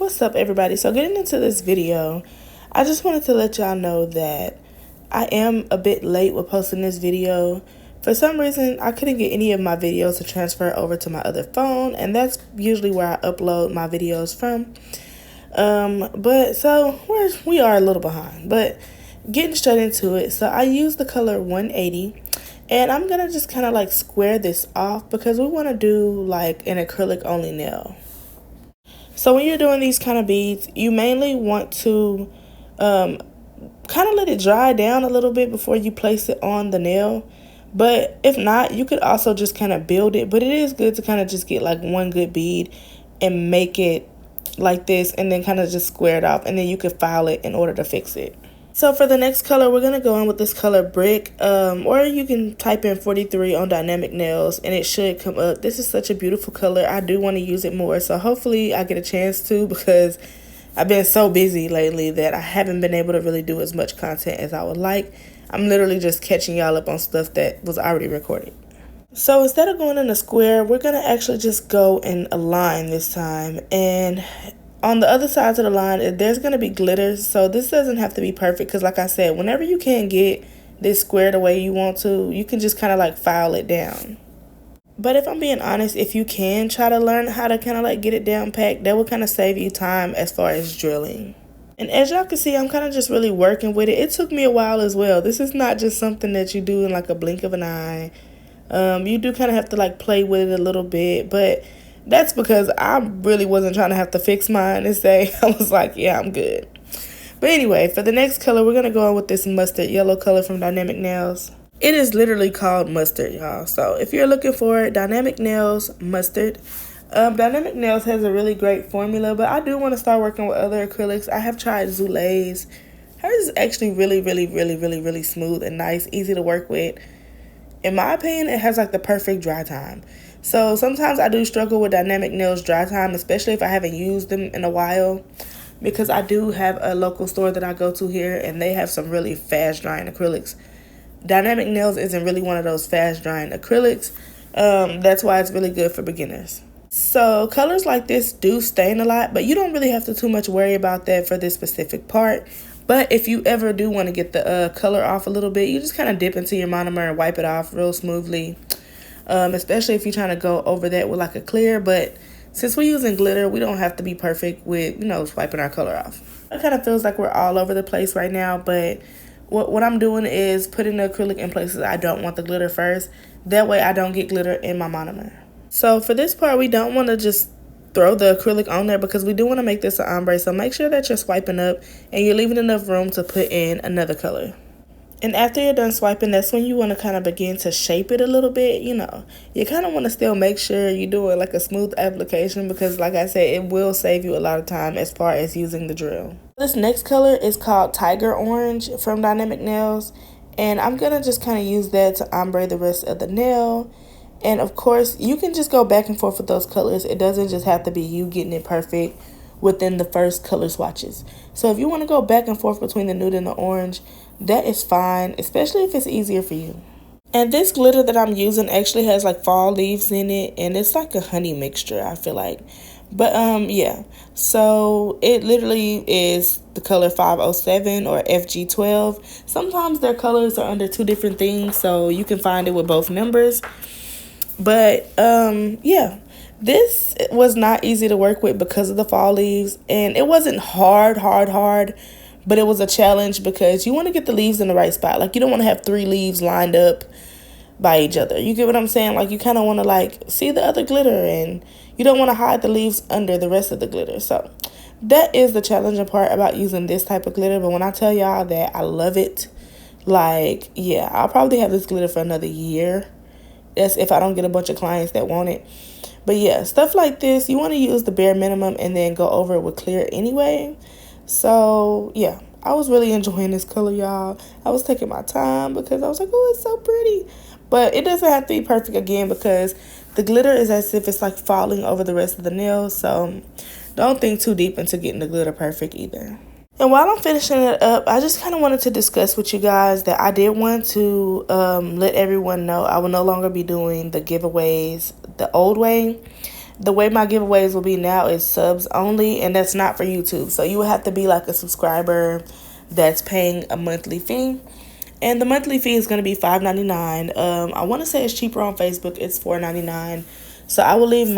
What's up, everybody? So getting into this video, I just wanted to let y'all know that I am a bit late with posting this video. For some reason, I couldn't get any of my videos to transfer over to my other phone, and that's usually where I upload my videos from. But so we are a little behind, but getting straight into it. So I use the color 180, and I'm gonna just kind of like square this off because we want to do like an acrylic only nail. So when you're doing these kind of beads, you mainly want to kind of let it dry down a little bit before you place it on the nail. But if not, you could also just kind of build it. But it is good to kind of just get like one good bead and make it like this and then kind of just square it off. And then you could file it in order to fix it. So for the next color, we're going to go in with this color Brick, or you can type in 43 on Dynamic Nails and it should come up. This is such a beautiful color. I do want to use it more, so hopefully I get a chance to, because I've been so busy lately that I haven't been able to really do as much content as I would like. I'm literally just catching y'all up on stuff that was already recorded. So instead of going in a square, we're going to actually just go in a line this time, and on the other sides of the line, there's going to be glitter, so this doesn't have to be perfect because, like I said, whenever you can't get this squared the way you want to, you can just kind of like file it down. But if I'm being honest, if you can try to learn how to kind of like get it down packed, that will kind of save you time as far as drilling. And as y'all can see, I'm kind of just really working with it. It took me a while as well. This is not just something that you do in like a blink of an eye. You do kind of have to like play with it a little bit, but that's because I really wasn't trying to have to fix mine and say, I was like, yeah, I'm good. But anyway, for the next color, we're going to go in with this mustard yellow color from Dynamic Nails. It is literally called mustard, y'all. So if you're looking for it, Dynamic Nails mustard. Dynamic Nails has a really great formula, but I do want to start working with other acrylics. I have tried Zulay's. Hers is actually really smooth and nice, easy to work with. In my opinion, it has like the perfect dry time. So sometimes I do struggle with Dynamic Nails dry time, especially if I haven't used them in a while, because I do have a local store that I go to here and they have some really fast drying acrylics. Dynamic Nails isn't really one of those fast drying acrylics. That's why it's really good for beginners. So colors like this do stain a lot, but you don't really have to too much worry about that for this specific part. But if you ever do want to get the color off a little bit, you just kind of dip into your monomer and wipe it off real smoothly. Especially if you're trying to go over that with like a clear. But since we're using glitter, we don't have to be perfect with, swiping our color off. It kind of feels like we're all over the place right now, but what I'm doing is putting the acrylic in places I don't want the glitter first. That way I don't get glitter in my monomer. So for this part, we don't want to just throw the acrylic on there because we do want to make this an ombre. So make sure that you're swiping up and you're leaving enough room to put in another color. And after you're done swiping, that's when you want to kind of begin to shape it a little bit. You kind of want to still make sure you're doing like a smooth application because, like I said, it will save you a lot of time as far as using the drill. This next color is called Tiger Orange from Dynamic Nails, and I'm going to just kind of use that to ombre the rest of the nail. And of course, you can just go back and forth with those colors. It doesn't just have to be you getting it perfect within the first color swatches. So if you want to go back and forth between the nude and the orange, that is fine, especially if it's easier for you. And this glitter that I'm using actually has like fall leaves in it, and it's like a honey mixture, I feel like. But yeah, so it literally is the color 507 or FG12. Sometimes their colors are under two different things, so you can find it with both numbers. But yeah, this was not easy to work with because of the fall leaves, and it wasn't hard, but it was a challenge because you want to get the leaves in the right spot. Like, you don't want to have 3 leaves lined up by each other. You get what I'm saying? Like, you kind of want to like see the other glitter, and you don't want to hide the leaves under the rest of the glitter. So that is the challenging part about using this type of glitter. But when I tell y'all that I love it, like, yeah, I'll probably have this glitter for another year. That's if I don't get a bunch of clients that want it. But yeah, stuff like this, you want to use the bare minimum and then go over it with clear anyway. So yeah, I was really enjoying this color, y'all. I was taking my time because I was like, oh, it's so pretty. But it doesn't have to be perfect again because the glitter is as if it's like falling over the rest of the nails. So don't think too deep into getting the glitter perfect either. And while I'm finishing it up, I just kind of wanted to discuss with you guys that I did want to let everyone know I will no longer be doing the giveaways the old way. The way my giveaways will be now is subs only, and that's not for YouTube. So you would have to be like a subscriber that's paying a monthly fee. And the monthly fee is going to be $5.99. I want to say it's cheaper on Facebook. It's $4.99. So I will leave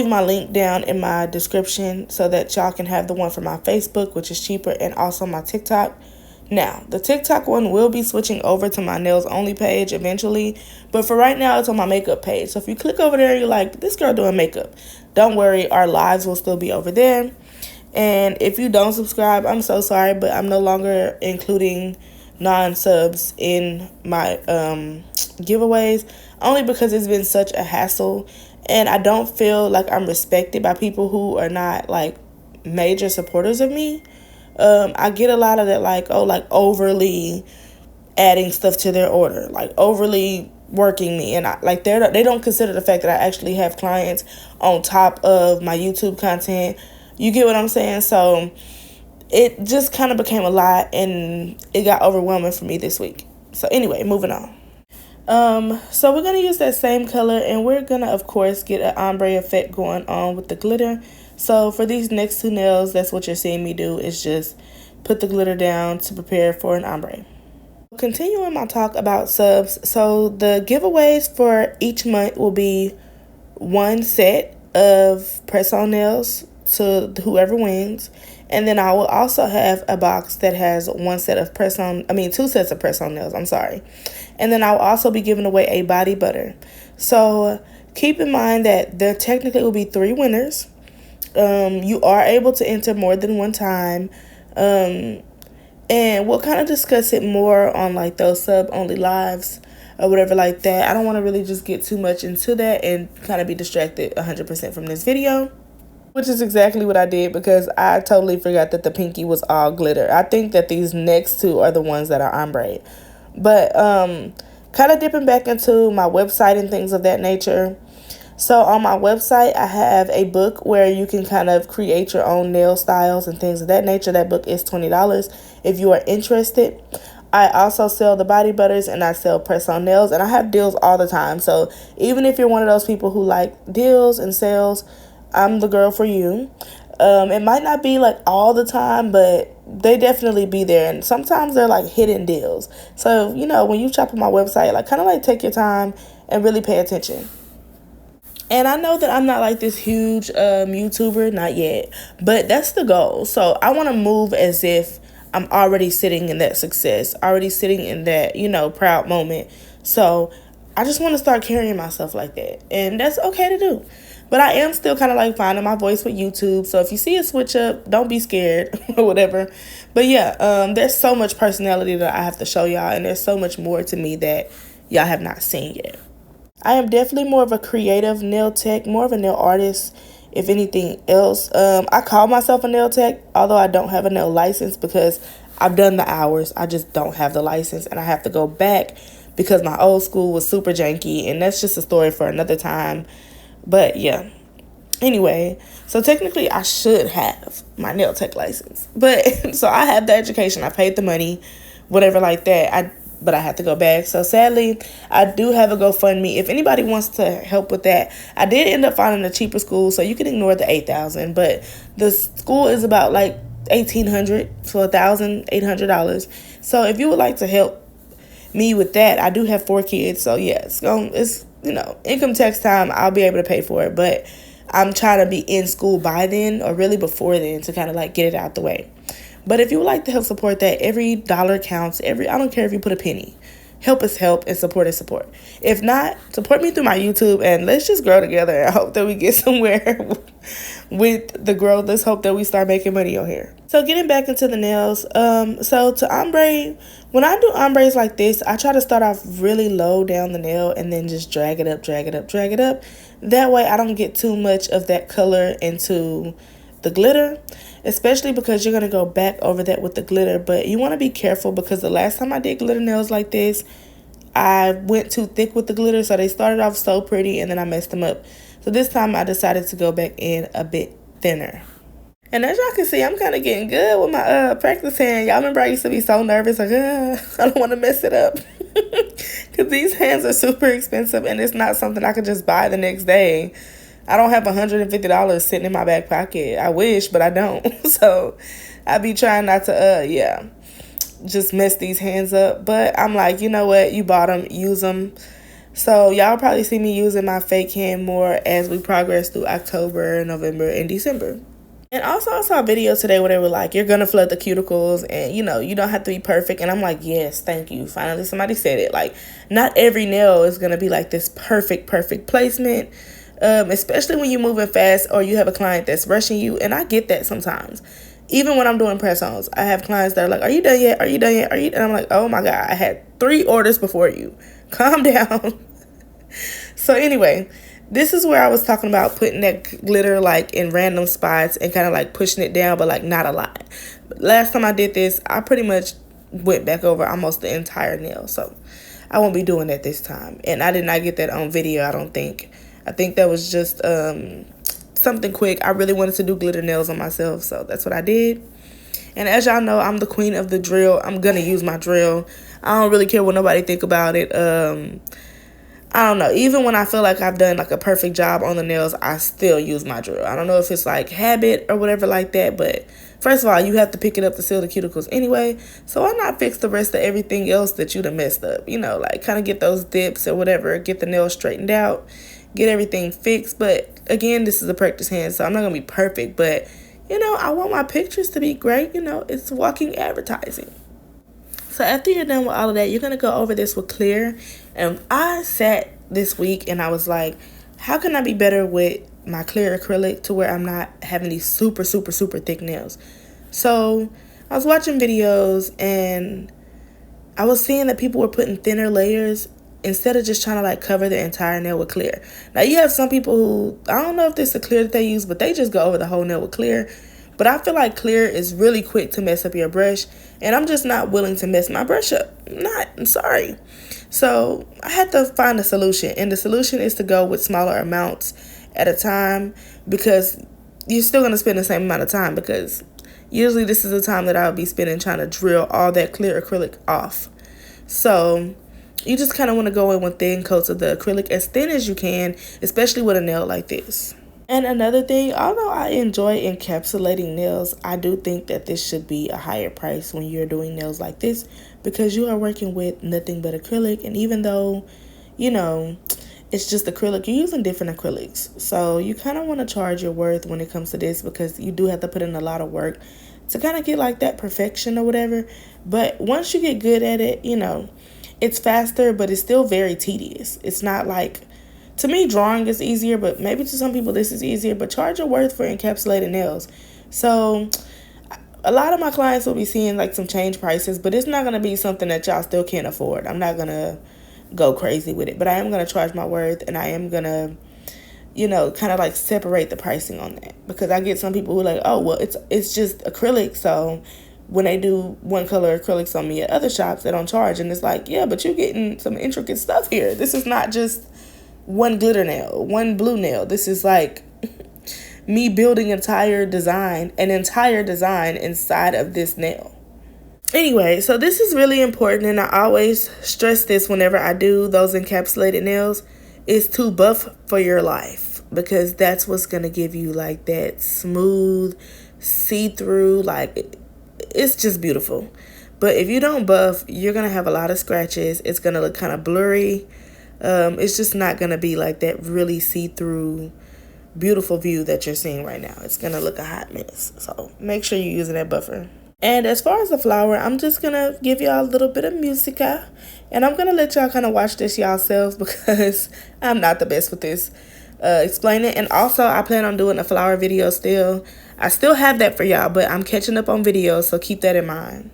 my link down in my description so that y'all can have the one for my Facebook, which is cheaper, and also my TikTok. Now, the TikTok one will be switching over to my nails only page eventually, but for right now, it's on my makeup page. So if you click over there and you're like, this girl doing makeup, don't worry, our lives will still be over there. And if you don't subscribe, I'm so sorry, but I'm no longer including non-subs in my giveaways, only because it's been such a hassle, and I don't feel like I'm respected by people who are not like major supporters of me. I get a lot of that, like, oh, like overly adding stuff to their order, like overly working me, and they don't consider the fact that I actually have clients on top of my YouTube content. You get what I'm saying? So it just kind of became a lot, and it got overwhelming for me this week. So anyway, moving on. So we're gonna use that same color, and we're gonna of course get an ombre effect going on with the glitter. So for these next two nails, that's what you're seeing me do, is just put the glitter down to prepare for an ombre. Continuing my talk about subs, so the giveaways for each month will be one set of press-on nails to whoever wins, and then I will also have a box that has two sets of press-on nails, I'm sorry. And then I'll also be giving away a body butter. So keep in mind that there technically will be 3 winners. You are able to enter more than one time. And we'll kind of discuss it more on like those sub-only lives or whatever like that. I don't want to really just get too much into that and kind of be distracted 100% from this video, which is exactly what I did because I totally forgot that the pinky was all glitter. I think that these next two are the ones that are ombre. But kind of dipping back into my website and things of that nature. So on my website, I have a book where you can kind of create your own nail styles and things of that nature. That book is $20 if you are interested. I also sell the body butters, and I sell press-on nails, and I have deals all the time. So even if you're one of those people who like deals and sales, I'm the girl for you. It might not be like all the time, but they definitely be there, and sometimes they're like hidden deals. So, you know, when you shop on my website, like kind of like take your time and really pay attention. And I know that I'm not like this huge YouTuber, not yet, but that's the goal. So I want to move as if I'm already sitting in that success, already sitting in that, you know, proud moment. So I just want to start carrying myself like that, and that's okay to do. But I am still kind of like finding my voice with YouTube. So if you see a switch up, don't be scared or whatever. But yeah, there's so much personality that I have to show y'all, and there's so much more to me that y'all have not seen yet. I am definitely more of a creative nail tech, more of a nail artist, if anything else. I call myself a nail tech, although I don't have a nail license because I've done the hours. I just don't have the license, and I have to go back because my old school was super janky, and that's just a story for another time. But yeah, anyway, so technically I should have my nail tech license, but so I have the education, I paid the money, whatever like that. But I have to go back. So sadly, I do have a GoFundMe. If anybody wants to help with that, I did end up finding a cheaper school, so you can ignore the $8,000. But the school is about like $1,800 to $1,800. So if you would like to help me with that, I do have 4 kids. So yeah, it's you know, income tax time. I'll be able to pay for it, but I'm trying to be in school by then, or really before then, to kind of like get it out the way. But if you would like to help support that, every dollar counts. I don't care if you put a penny. Help is help, and support is support. If not, support me through my YouTube, and let's just grow together. I hope that we get somewhere with the growth. Let's hope that we start making money on here. So getting back into the nails. So to ombre, when I do ombres like this, I try to start off really low down the nail and then just drag it up, drag it up, drag it up. That way I don't get too much of that color into the glitter, especially because you're going to go back over that with the glitter. But you want to be careful, because the last time I did glitter nails like this, I went too thick with the glitter, so they started off so pretty and then I messed them up. So this time I decided to go back in a bit thinner. And as y'all can see, I'm kind of getting good with my practice hand. Y'all remember I used to be so nervous, like, I don't want to mess it up. Because these hands are super expensive and it's not something I could just buy the next day. I don't have $150 sitting in my back pocket. I wish, but I don't. So I be trying not to, just mess these hands up. But I'm like, you know what? You bought them, use them. So y'all probably see me using my fake hand more as we progress through October, November, and December. And also, I saw a video today where they were like, you're going to flood the cuticles and, you don't have to be perfect. And I'm like, yes, thank you. Finally, somebody said it. Like, not every nail is going to be like this perfect placement, especially when you're moving fast or you have a client that's rushing you. And I get that sometimes. Even when I'm doing press-ons, I have clients that are like, are you done yet? Are you done yet? And I'm like, oh, my God, I had 3 orders before you. Calm down. So anyway, this is where I was talking about putting that glitter like in random spots and kind of like pushing it down, but like not a lot. But last time I did this, I pretty much went back over almost the entire nail. So I won't be doing that this time. And I did not get that on video, I don't think. I think that was just something quick. I really wanted to do glitter nails on myself, so that's what I did. And as y'all know, I'm the queen of the drill. I'm gonna use my drill. I don't really care what nobody think about it. I don't know. Even when I feel like I've done like a perfect job on the nails, I still use my drill. I don't know if it's like habit or whatever like that, but first of all, you have to pick it up to seal the cuticles anyway. So why not fix the rest of everything else that you done messed up? Like kind of get those dips or whatever, get the nails straightened out, get everything fixed. But again, this is a practice hand, so I'm not gonna be perfect, but I want my pictures to be great. It's walking advertising. So after you're done with all of that, you're going to go over this with clear. And I sat this week and I was like, how can I be better with my clear acrylic to where I'm not having these super thick nails? So I was watching videos and I was seeing that people were putting thinner layers instead of just trying to like cover the entire nail with clear. Now you have some people who, I don't know if this is the clear that they use, but they just go over the whole nail with clear. But I feel like clear is really quick to mess up your brush. And I'm just not willing to mess my brush up. I'm sorry. So I had to find a solution. And the solution is to go with smaller amounts at a time. Because you're still going to spend the same amount of time. Because usually this is the time that I'll be spending trying to drill all that clear acrylic off. So you just kind of want to go in with thin coats of the acrylic as thin as you can. Especially with a nail like this. And another thing, although I enjoy encapsulating nails, I do think that this should be a higher price when you're doing nails like this because you are working with nothing but acrylic. And even though, it's just acrylic, you're using different acrylics. So you kind of want to charge your worth when it comes to this because you do have to put in a lot of work to kind of get like that perfection or whatever. But once you get good at it, it's faster, but it's still very tedious. It's not like... To me, drawing is easier, but maybe to some people this is easier. But charge your worth for encapsulated nails. So a lot of my clients will be seeing like some change prices, but it's not going to be something that y'all still can't afford. I'm not going to go crazy with it, but I am going to charge my worth, and I am going to, kind of like separate the pricing on that. Because I get some people who are like, oh, well, it's just acrylic, so when they do one color acrylics on me at other shops, they don't charge. And it's like, yeah, but you're getting some intricate stuff here. This is not just one glitter nail, one blue nail. This is like me building an entire design inside of this nail. Anyway, so this is really important, and I always stress this whenever I do those encapsulated nails, is to buff for your life, because that's what's going to give you like that smooth, see-through, like it's just beautiful. But if you don't buff, you're going to have a lot of scratches. It's going to look kind of blurry. It's just not going to be like that really see-through, beautiful view that you're seeing right now. It's going to look a hot mess. So make sure you're using that buffer. And as far as the flower, I'm just going to give y'all a little bit of musica. And I'm going to let y'all kind of watch this yourselves because I'm not the best with this. Explain it. And also, I plan on doing a flower video still. I still have that for y'all, but I'm catching up on videos, so keep that in mind.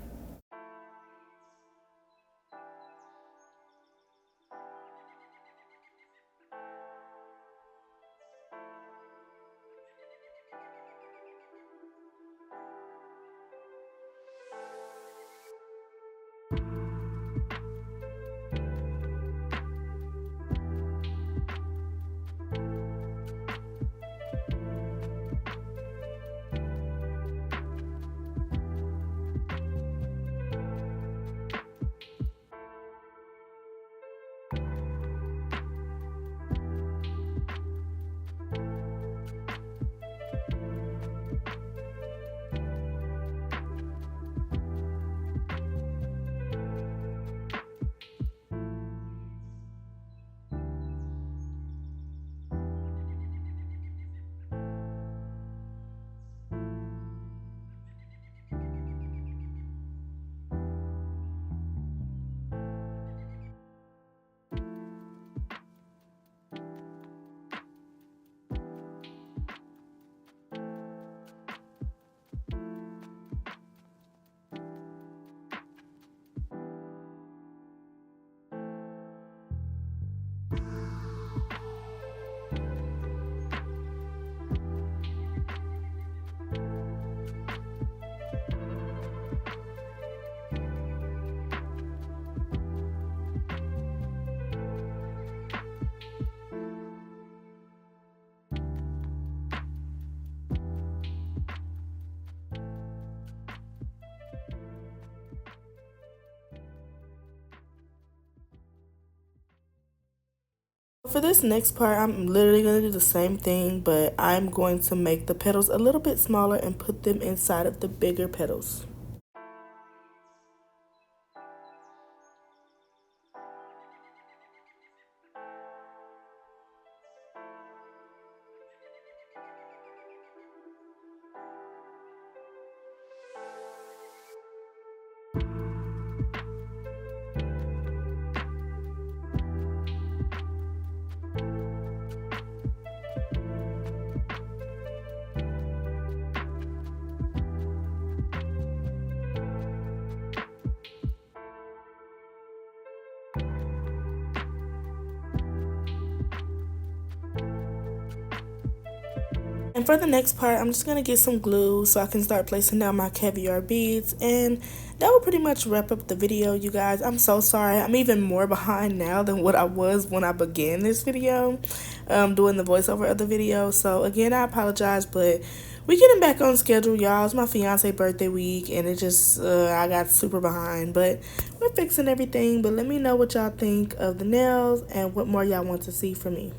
for this next part, I'm literally going to do the same thing, but I'm going to make the petals a little bit smaller and put them inside of the bigger petals. And for the next part, I'm just going to get some glue so I can start placing down my caviar beads. And that will pretty much wrap up the video, you guys. I'm so sorry. I'm even more behind now than what I was when I began this video, doing the voiceover of the video. So again, I apologize, but we getting back on schedule, y'all. It's my fiance birthday week, and it just, I got super behind. But we're fixing everything. But let me know what y'all think of the nails and what more y'all want to see from me.